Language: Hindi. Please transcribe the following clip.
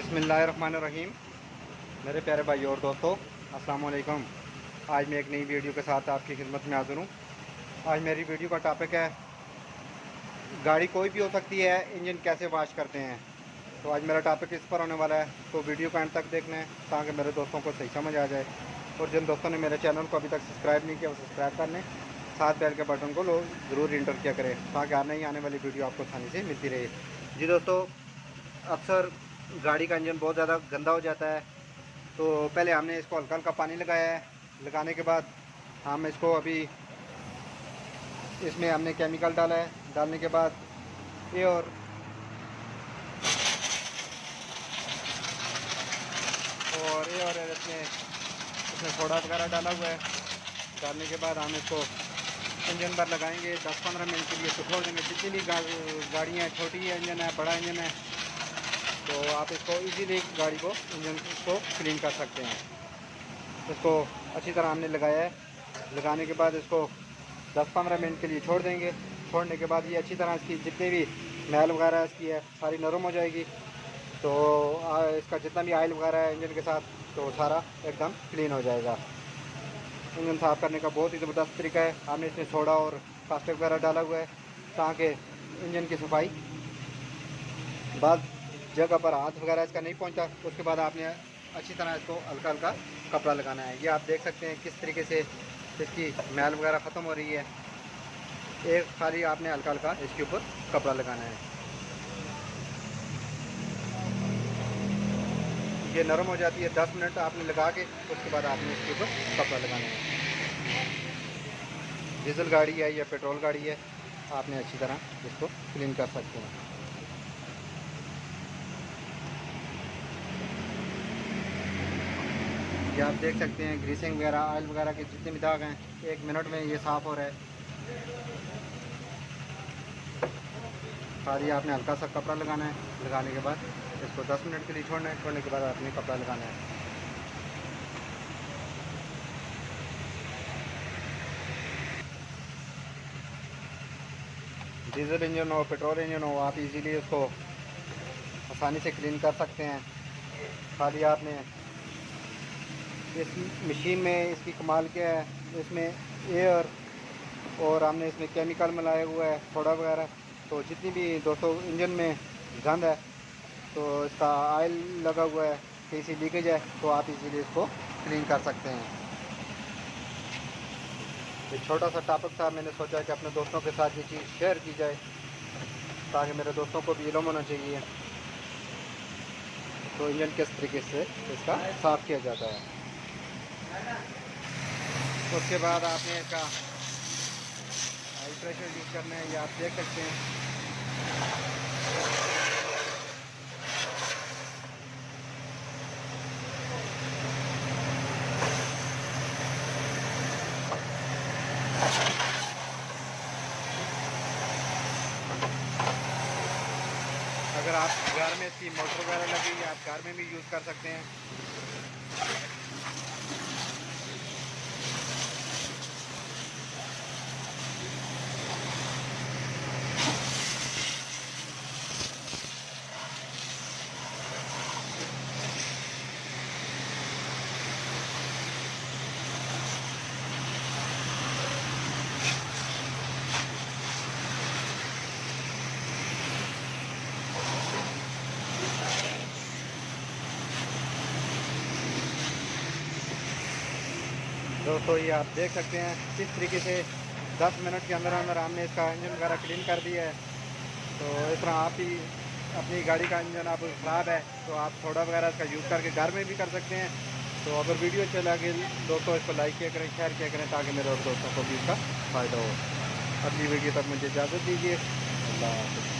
बिस्मिल्लाहिर्रहमानिर्रहीम। मेरे प्यारे भाई और दोस्तों, अस्सलाम वालेकुम। आज मैं एक नई वीडियो के साथ आपकी खिदमत में हाज़िर हूँ। आज मेरी वीडियो का टॉपिक है गाड़ी कोई भी हो सकती है, इंजन कैसे वॉश करते हैं। तो आज मेरा टॉपिक इस पर होने वाला है, तो वीडियो का एंड तक देखना है ताकि मेरे दोस्तों को सही समझ आ जाए। और जिन दोस्तों ने मेरे चैनल को अभी तक सब्सक्राइब नहीं किया वो सब्सक्राइब कर लें, साथ बेल के बटन को लोग ज़रूर इंटर किया करें ताकि आने ही आने वाली वीडियो आपको आसानी से मिलती रहे। जी दोस्तों, अक्सर गाड़ी का इंजन बहुत ज़्यादा गंदा हो जाता है, तो पहले हमने इसको हल्का हल्का पानी लगाया है। लगाने के बाद हम इसको अभी इसमें हमने केमिकल डाला है। डालने के बाद ये और ये और इसमें इसमें सोडा वगैरह डाला हुआ है। डालने के बाद हम इसको इंजन पर लगाएंगे 10-15 मिनट के लिए, तो छोड़ देंगे। जितनी भी गाड़ियाँ हैं, छोटी है इंजन है, बड़ा इंजन है, तो आप इसको इजीली गाड़ी को इंजन को क्लीन कर सकते हैं। इसको अच्छी तरह हमने लगाया है। लगाने के बाद इसको 10-15 मिनट के लिए छोड़ देंगे। छोड़ने के बाद ये अच्छी तरह इसकी जितने भी मैल वगैरह इसकी है सारी नरम हो जाएगी। तो इसका जितना भी ऑयल वगैरह है इंजन के साथ, तो सारा एकदम क्लीन हो जाएगा। इंजन साफ़ करने का बहुत ही ज़बरदस्त तरीका है। हमने इसमें सोडा और कास्टिक वगैरह डाला हुआ है ताकि इंजन की सफाई बाद जगह पर हाथ वगैरह इसका नहीं पहुंचा। उसके बाद आपने अच्छी तरह इसको हल्का हल्का कपड़ा लगाना है। ये आप देख सकते हैं किस तरीके से इसकी मैल वगैरह ख़त्म हो रही है। एक खाली आपने हल्का हल्का इसके ऊपर कपड़ा लगाना है। ये नरम हो जाती है। 10 मिनट आपने लगा के उसके बाद आपने इसके ऊपर कपड़ा लगाना है। डीजल गाड़ी है या पेट्रोल गाड़ी है, आपने अच्छी तरह इसको क्लीन कर सकते हैं। ये आप देख सकते हैं ग्रीसिंग वगैरह ऑयल वगैरह के जितने भी दाग हैं 1 मिनट में ये साफ़ हो रहा है। खाली आपने हल्का सा कपड़ा लगाना है। लगाने के बाद इसको 10 मिनट के लिए छोड़ना है। छोड़ने के बाद आपने कपड़ा लगाना है। डीजल इंजन हो, पेट्रोल इंजन हो, आप इजीली उसको आसानी से क्लीन कर सकते हैं। खाली आपने इस मशीन में इसकी कमाल क्या है, इसमें एयर और हमने इसमें केमिकल मिलाया हुआ है, सोडा वगैरह। तो जितनी भी दोस्तों इंजन में गंद है, तो इसका ऑयल लगा हुआ है, कहीं से लीकेज है, तो आप इजीली इसको क्लीन कर सकते हैं। एक छोटा सा टॉपिक था, मैंने सोचा कि अपने दोस्तों के साथ ये चीज़ शेयर की जाए ताकि मेरे दोस्तों को भी इल्म होना चाहिए तो इंजन किस तरीके से इसका साफ़ किया जाता है। उसके बाद आपने इसका हाई प्रेशर यूज़ करना है। ये आप देख सकते हैं। अगर आप घर में इसकी मोटर वगैरह लगी है, आप घर में भी यूज़ कर सकते हैं। दोस्तों, ये आप देख सकते हैं किस तरीके से 10 मिनट के अंदर अंदर हमने इसका इंजन वगैरह क्लीन कर दिया है। तो इस तरह आप ही अपनी गाड़ी का इंजन आप ख़राब है तो आप सोडा वगैरह इसका यूज़ करके घर में भी कर सकते हैं। तो अगर वीडियो अच्छा लगे दोस्तों, इसको लाइक किया करें, शेयर किया करें ताकि मेरे और दोस्तों को भी इसका फ़ायदा हो। अगली वीडियो तक मुझे इजाज़त दीजिए। अल्लाह हाफ़िज़।